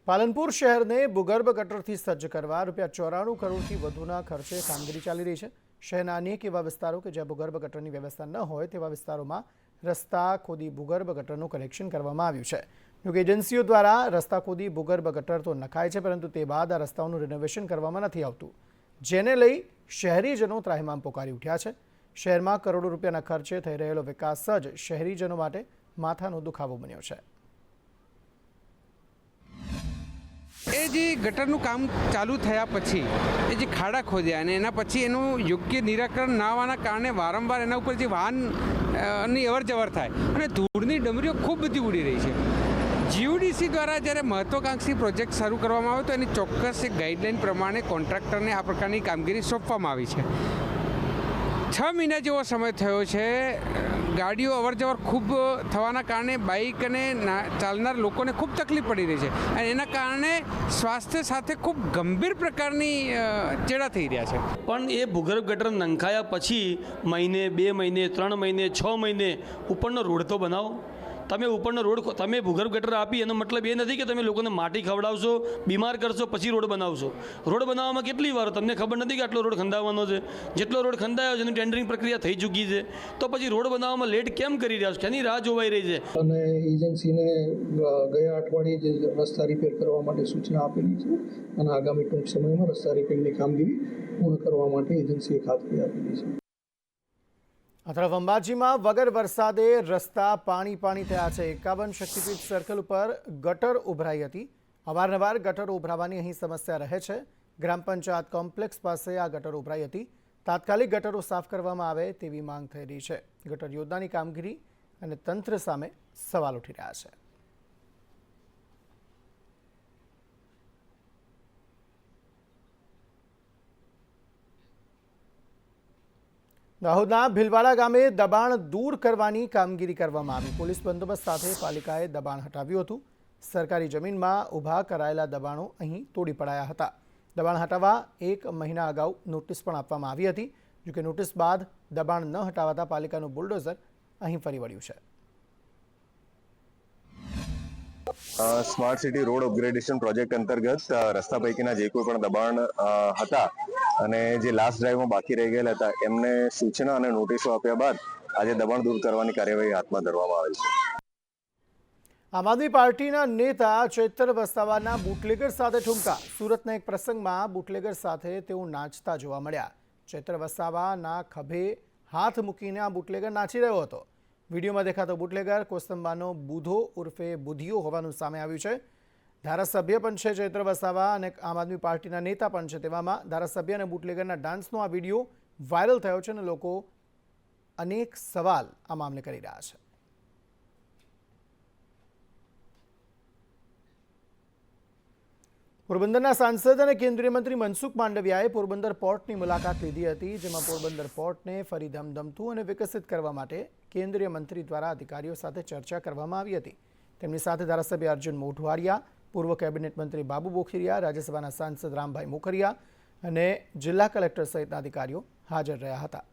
પાલનપુર શહેરને ભૂગર્ભ ગટરથી સજ્જ કરવા ₹94 કરોડથી વધુના ખર્ચે કામગીરી ચાલી રહી છે। શહેરના અનેક એવા વિસ્તારો કે જ્યાં ભૂગર્ભ ગટરની વ્યવસ્થા ન હોય તેવા વિસ્તારોમાં રસ્તા ખોદી ભૂગર્ભ ગટરનું કનેક્શન કરવામાં આવ્યું છે। જોકે એજન્સીઓ દ્વારા રસ્તા ખોદી ભૂગર્ભ ગટર તો નખાય છે, પરંતુ તે બાદ આ રસ્તાઓનું રિનોવેશન કરવામાં નથી આવતું, જેને લઈ શહેરીજનો ત્રાહિમામ પોકારી ઉઠ્યા છે। શહેરમાં કરોડો રૂપિયાના ખર્ચે થઈ રહેલો વિકાસ જ શહેરીજનો માટે માથાનો દુખાવો બન્યો છે। એ જે ગટરનું કામ ચાલુ થયા પછી એ જે ખાડા ખોદ્યા અને એના પછી એનું યોગ્ય નિરાકરણ ના આવવાના કારણે વારંવાર એના ઉપર જે વાહનની અવરજવર થાય અને ધૂળની ડમરીઓ ખૂબ બધી ઉડી રહી છે। જીયુડીસી દ્વારા જ્યારે મહત્વાકાંક્ષી પ્રોજેક્ટ શરૂ કરવામાં આવ્યો તો એની ચોક્કસ એક ગાઈડલાઇન પ્રમાણે કોન્ટ્રાક્ટરને આ પ્રકારની કામગીરી સોંપવામાં આવી છે। 6 મહિના જેવો સમય થયો છે। ગાડીઓ અવરજવર ખૂબ થવાના કારણે બાઇક અને ચાલનાર લોકોને ખૂબ તકલીફ પડી રહી છે અને એના કારણે સ્વાસ્થ્ય સાથે ખૂબ ગંભીર પ્રકારની ચેડા થઈ રહ્યા છે। પણ એ ભૂગર્ભ ગટર નંખાયા પછી મહિને 2 મહિને 3 મહિને 6 મહિને ઉપરનો રોડ તો બનાવો। તમે ઉપરનો રોડ તમે ભૂગર્ભ ગટર આપી એનો મતલબ એ નથી કે તમે લોકોને માટી ખવડાવશો, બીમાર કરશો, પછી રોડ બનાવશો। રોડ બનાવવામાં કેટલી વાર તમને ખબર નથી કે આટલો રોડ ખંદાવવાનો છે? જેટલો રોડ ખંદાયો છે એની ટેન્ડરિંગ પ્રક્રિયા થઈ ચૂકી છે, તો પછી રોડ બનાવવામાં લેટ કેમ કરી રહ્યા છો? એની રાહ જોવાઈ રહી છે। અને એજન્સીને ગયા અઠવાડિયે જ રસ્તા રિપેર કરવા માટે સૂચના આપેલી છે અને આગામી ટૂંક સમયમાં રસ્તા રિપેરની કામગીરી પૂર્ણ કરવા માટે એજન્સીએ ખાતરી આપેલી છે। આ તરફ અંબાજીમાં વગર વરસાદે રસ્તા પાણી થયા છે। 51 શક્તિપીઠ સર્કલ ઉપર ગટર ઉભરાઈ હતી। અવારનવાર ગટરો ઉભરાવાની અહીં સમસ્યા રહે છે। ગ્રામ પંચાયત કોમ્પ્લેક્સ પાસે આ ગટર ઉભરાઈ હતી। તાત્કાલિક ગટરો સાફ કરવામાં આવે તેવી માંગ થઈ રહી છે। ગટર યોજનાની કામગીરી અને તંત્ર સામે સવાલ ઉઠી રહ્યા છે। દાહોદના ભીલવાડા ગામે દબાણ દૂર કરવાની કામગીરી કરવામાં આવી। પોલીસ બંદોબસ્ત સાથે પાલિકાએ દબાણ હટાવ્યું હતું। સરકારી જમીનમાં ઊભા કરાયેલા દબાણો અહીં તોડી પડાયા હતા। દબાણ હટાવવા 1 મહિના અગાઉ નોટિસ પણ આપવામાં આવી હતી। જોકે નોટિસ બાદ દબાણ ન હટાવાતા પાલિકાનું બુલડોઝર અહીં ફરી વળ્યું છે। Smart city road upgradation project અંતર્ગત રસ્તા પૈકીના જે કોઈ પણ દબાણ હતા અને જે લાસ્ટ ડ્રાઈવમાં બાકી રહી ગયેલા હતા એમને સૂચના અને નોટિસો આપ્યા બાદ આજે દબાણ દૂર કરવાની કાર્યવાહી હાથમાં ધરવામાં આવેલ છે। આમ આદમી પાર્ટીના નેતા ચૈતર વસાવાના બુટલેગર સાથે ઠુમકા। સુરતના એક પ્રસંગમાં બુટલેગર સાથે તેઓ નાચતા જોવા મળ્યા। ચૈતર વસાવાના ખભે હાથ મૂકીને આ બુટલેગર નાચી રહ્યો હતો। વિડીયોમાં દેખાતો બુટલેગર કોસંબાનો બુધો ઉર્ફે બુધિયો હોવાનું સામે આવ્યું છે। ધારાસભ્ય પણ છે ચૈત્ર વસાવા અને આમ આદમી પાર્ટીના નેતા પણ છે। તેવામાં ધારાસભ્ય અને બુટલેગરના ડાન્સનો આ વિડીયો વાયરલ થયો છે અને લોકો અનેક સવાલ આ મામલે કરી રહ્યા છે। પોરબંદરના સાંસદ અને કેન્દ્રીય મંત્રી મનસુખ માંડવિયાએ પોરબંદર પોર્ટની મુલાકાત લીધી હતી, જેમાં પોરબંદર પોર્ટને ફરી ધમધમતું અને વિકસિત કરવા માટે કેન્દ્રીય મંત્રી દ્વારા અધિકારીઓ સાથે ચર્ચા કરવામાં આવી હતી। તેમની સાથે ધારાસભ્ય અર્જુન મોઢવાડિયા, પૂર્વ કેબિનેટ મંત્રી બાબુ બોખીરિયા, રાજ્યસભાના સાંસદ રામભાઈ મોખરિયા અને જિલ્લા કલેક્ટર સહિતના અધિકારીઓ હાજર રહ્યા હતા।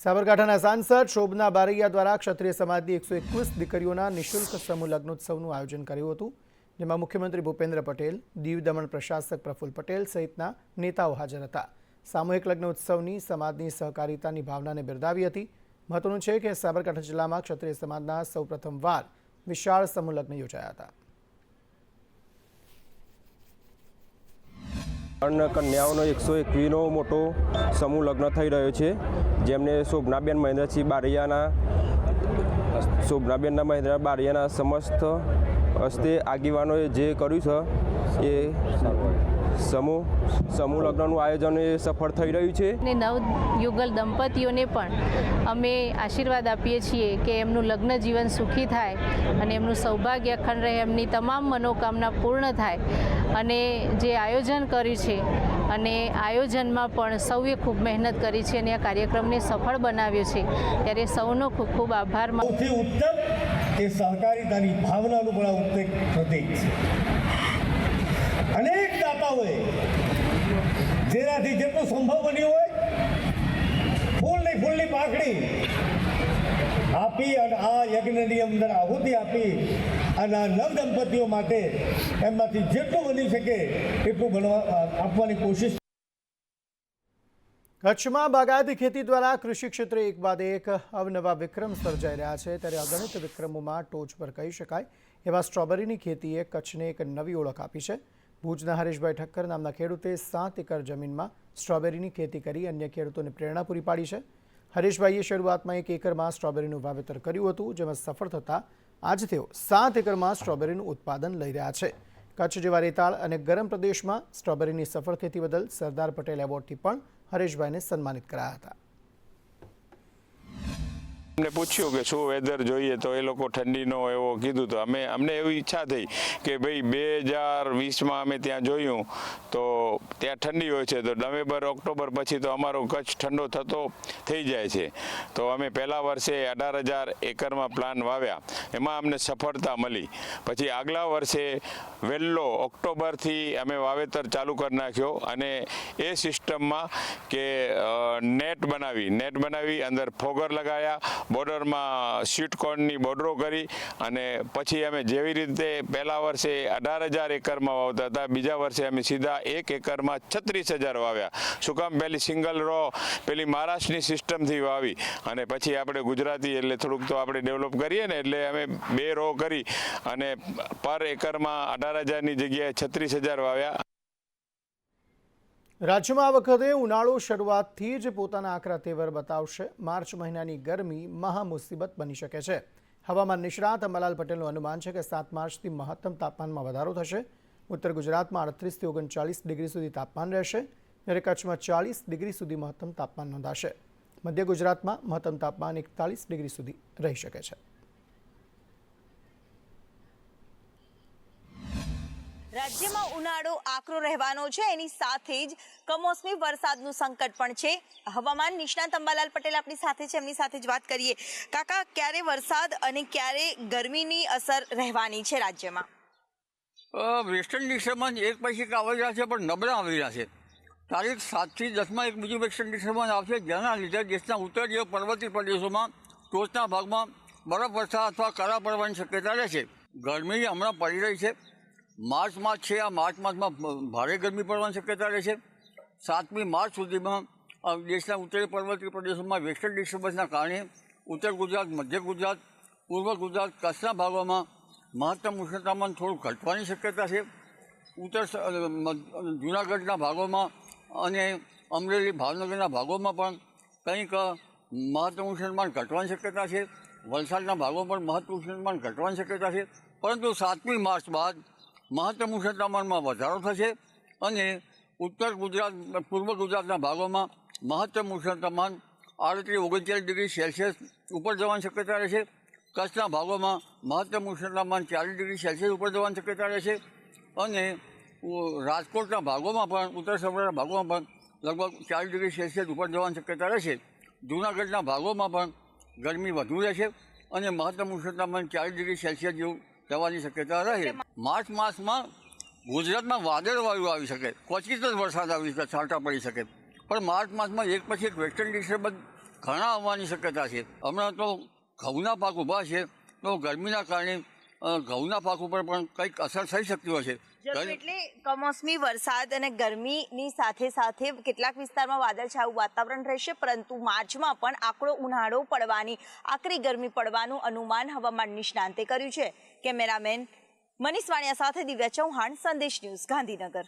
સાબરકાંઠાના સાંસદ શોભના બારૈયા દ્વારા ક્ષત્રિય સમાજની 121 દીકરીઓના નિઃશુલ્ક સમૂહ લગ્નોત્સવનું આયોજન કર્યું હતું, જેમાં મુખ્યમંત્રી ભૂપેન્દ્ર પટેલ, દીવ દમણ પ્રશાસક પ્રફુલ્લ પટેલ સહિતના નેતાઓ હાજર હતા। સામૂહિક લગ્નોત્સવની સમાજની સહકારિતાની ભાવનાને બિરદાવી હતી। મહત્વનું છે કે સાબરકાંઠા જિલ્લામાં ક્ષત્રિય સમાજના સૌ પ્રથમવાર વિશાળ સમૂહ લગ્ન યોજાયા હતા। કન્યાઓનો 121નો મોટો સમૂહ લગ્ન થઈ રહ્યો છે, જેમને શોભનાબેન મહેન્દ્રસિંહ બારૈયાના સમસ્ત હસ્તે આગેવાનોએ જે કર્યું છે એ સમૂહ લગ્નનું આયોજન એ સફળ થઈ રહ્યું છે। નવયુગલ દંપતીઓને પણ અમે આશીર્વાદ આપીએ છીએ કે એમનું લગ્ન જીવન સુખી થાય અને એમનું સૌભાગ્ય અખંડ રહે, એમની તમામ મનોકામના પૂર્ણ થાય અને જે આયોજન કર્યું છે અને આયોજનમાં પણ સૌએ ખૂબ મહેનત કરી છે અને આ કાર્યક્રમને સફળ બનાવ્યો છે, ત્યારે સૌનો ખૂબ ખૂબ આભાર। સૌથી ઉત્તમ એ સહકારિતાની ભાવનાનું પણ ઉત્તમ પ્રતીક છે। અનેક દાતાઓએ જેનાથી જેટલું સંભવ બન્યું હોય ફૂલ લાખણી આપી અને આ યજ્ઞની અંદર આહુતિ આપી અને આ નવ દંપતીઓ માટે એમાંથી જેટલું બની શકે એટલું આપવાની કોશિશ. કચ્છમાં બાગાયતી ખેતી દ્વારા કૃષિ ક્ષેત્રે એક બાદ એક અવનવા વિક્રમ સર્જાઈ રહ્યા છે, ત્યારે અગણિત વિક્રમોમાં ટોચ પર કહી શકાય એવા સ્ટ્રોબેરીની ખેતીએ કચ્છને એક નવી ઓળખ આપી છે. ભુજના હરેશભાઈ ઠક્કર નામના ખેડૂતે 7 એકર જમીનમાં સ્ટ્રોબેરીની ખેતી કરી અન્ય ખેડૂતોને પ્રેરણા પૂરી પાડી છે. હરેશભાઈએ શરૂઆતમાં 1 એકરમાં સ્ટ્રોબેરીનું વાવેતર કર્યું હતું, જેમાં સફળ થતાં આજે તેઓ 7 એકરમાં સ્ટ્રોબેરીનું ઉત્પાદન લઈ રહ્યા છે. કચ્છ જેવા રેતાળ અને ગરમ પ્રદેશમાં સ્ટ્રોબેરીની સફળ ખેતી બદલ સરદાર પટેલ એવોર્ડથી પણ હરેશભાઈને સન્માનિત કરાયા હતા. અમને પૂછ્યું કે શું વેધર જોઈએ તો એ લોકો ઠંડીનો એવો કીધું તો અમને એવી ઈચ્છા થઈ કે ભાઈ 2020માં અમે ત્યાં જોયું તો ત્યાં ઠંડી હોય છે, તો નવેમ્બર ઓક્ટોબર પછી તો અમારો કચ્છ ઠંડો થતો થઈ જાય છે. તો અમે પહેલા વર્ષે 18,000 એકરમાં પ્લાન વાવ્યા, એમાં અમને સફળતા મળી. પછી આગલા વર્ષે વહેલો ઓક્ટોબરથી અમે વાવેતર ચાલુ કરી નાખ્યો અને એ સિસ્ટમમાં કે નેટ બનાવી અંદર ફોગર લગાવ્યા, બોર્ડરમાં સ્વીટકોર્નની બોર્ડરો કરી અને પછી અમે જેવી રીતે પહેલા વર્ષે 18,000 એકરમાં વાવતા હતા, બીજા વર્ષે અમે સીધા 1 એકરમાં 36,000 વાવ્યા. શું કામ? પહેલી સિંગલ રો પેલી મહારાષ્ટ્રની સિસ્ટમથી વાવી અને પછી આપણે ગુજરાતી એટલે થોડુંક તો આપણે ડેવલપ કરીએ ને, એટલે અમે 2 રો કરી અને પર એકરમાં 18,000ની જગ્યાએ 36,000 વાવ્યા. રાજ્યમાં આ વખતે ઉનાળો શરૂઆતથી જ પોતાના આકરા તેવર બતાવશે. માર્ચ મહિનાની ગરમી મહામુસીબત બની શકે છે. હવામાન નિષ્ણાત અંબાલાલ પટેલનું અનુમાન છે કે 7 માર્ચથી મહત્તમ તાપમાનમાં વધારો થશે. ઉત્તર ગુજરાતમાં 38 થી 39 ડિગ્રી સુધી તાપમાન રહેશે, જ્યારે કચ્છમાં 40 ડિગ્રી સુધી મહત્તમ તાપમાન નોંધાશે. મધ્ય ગુજરાતમાં મહત્તમ તાપમાન 41 ડિગ્રી સુધી રહી શકે છે. રાજ્યમાં ઉનાળો આકરો રહેવાનો છે, એની સાથે જ કમોસમી વરસાદનું સંકટ પણ છે. હવામાન નિષ્ણાત અંબાલાલ પટેલ આપણી સાથે છે, એમની સાથે જ વાત કરીએ. કાકા, ક્યારે વરસાદ અને ક્યારે ગરમીની અસર રહેવાની છે રાજ્યમાં? વેસ્ટર્ન ડિસ્ટર્બન્સ એક પછી એક આવી રહ્યા છે, પણ નબળા આવી રહ્યા છે. તારીખ 7 થી 10માં એક બીજું વેસ્ટર્ન ડિસ્ટર્બન્સ આવશે, જેના લીધે દેશના ઉત્તરીય પર્વતીય પ્રદેશોમાં ટોચના ભાગમાં બરફ વર્ષા અથવા કરા પડવાની શક્યતા રહેશે. ગરમી હમણાં પડી રહી છે. માર્ચ માસ છે, આ માર્ચ માસમાં ભારે ગરમી પડવાની શક્યતા રહેશે. 7મી માર્ચ સુધીમાં દેશના ઉત્તરીય પર્વતીય પ્રદેશોમાં વેસ્ટર્ન ડિસ્ટર્બન્સના કારણે ઉત્તર ગુજરાત, મધ્ય ગુજરાત, પૂર્વ ગુજરાત, કચ્છના ભાગોમાં મહત્તમ ઉષ્ણતામાન થોડું ઘટવાની શક્યતા છે. જૂનાગઢના ભાગોમાં અને અમરેલી, ભાવનગરના ભાગોમાં પણ કંઈક મહત્તમ ઉષ્ણતામાન ઘટવાની શક્યતા છે. વલસાડના ભાગોમાં પણ મહત્તમ ઉષ્ણતામાન ઘટવાની શક્યતા છે. પરંતુ 7મી માર્ચ બાદ મહત્તમ ઉષ્ણતામાનમાં વધારો થશે અને ઉત્તર ગુજરાત, પૂર્વ ગુજરાતના ભાગોમાં મહત્તમ ઉષ્ણતામાન 38-39 ડિગ્રી સેલ્સિયસ ઉપર જવાની શક્યતા રહેશે. કચ્છના ભાગોમાં મહત્તમ ઉષ્ણતામાન 40 ડિગ્રી સેલ્સિયસ ઉપર જવાની શક્યતા રહેશે અને રાજકોટના ભાગોમાં પણ, ઉત્તર સૌરાષ્ટ્રના ભાગોમાં પણ લગભગ 40 ડિગ્રી સેલ્સિયસ ઉપર જવાની શક્યતા રહેશે. જૂનાગઢના ભાગોમાં પણ ગરમી વધુ રહેશે અને મહત્તમ ઉષ્ણતામાન 40 ડિગ્રી સેલ્સિયસ જેવું જવાની શક્યતા રહે. માર્ચ માસમાં ગુજરાતમાં વાદળવાયુ આવી શકે, ક્વચિત જ વરસાદ આવી શકે, છાંટા પડી શકે, પણ માર્ચ માસમાં એક પછી એક વેસ્ટર્ન ડિસ્ટર્બન્સ ઘણા આવવાની શક્યતા છે. હમણાં તો ઘઉંના પાક ઊભા છે, તો ગરમીના કારણે ઘઉંના પાક ઉપર પણ કંઈક અસર થઈ શકતી હોય છે. એટલે કમોસમી વરસાદ અને ગરમીની સાથે સાથે કેટલાક વિસ્તારમાં વાદળછાયું વાતાવરણ રહેશે, પરંતુ માર્ચમાં પણ આકરો ઉનાળો પડવાની, આકરી ગરમી પડવાનું અનુમાન હવામાન નિષ્ણાંતે કર્યું છે. કેમેરામેન મનીષ વાણિયા સાથે દિવ્યા ચૌહાણ, સંદેશ ન્યૂઝ, ગાંધીનગર.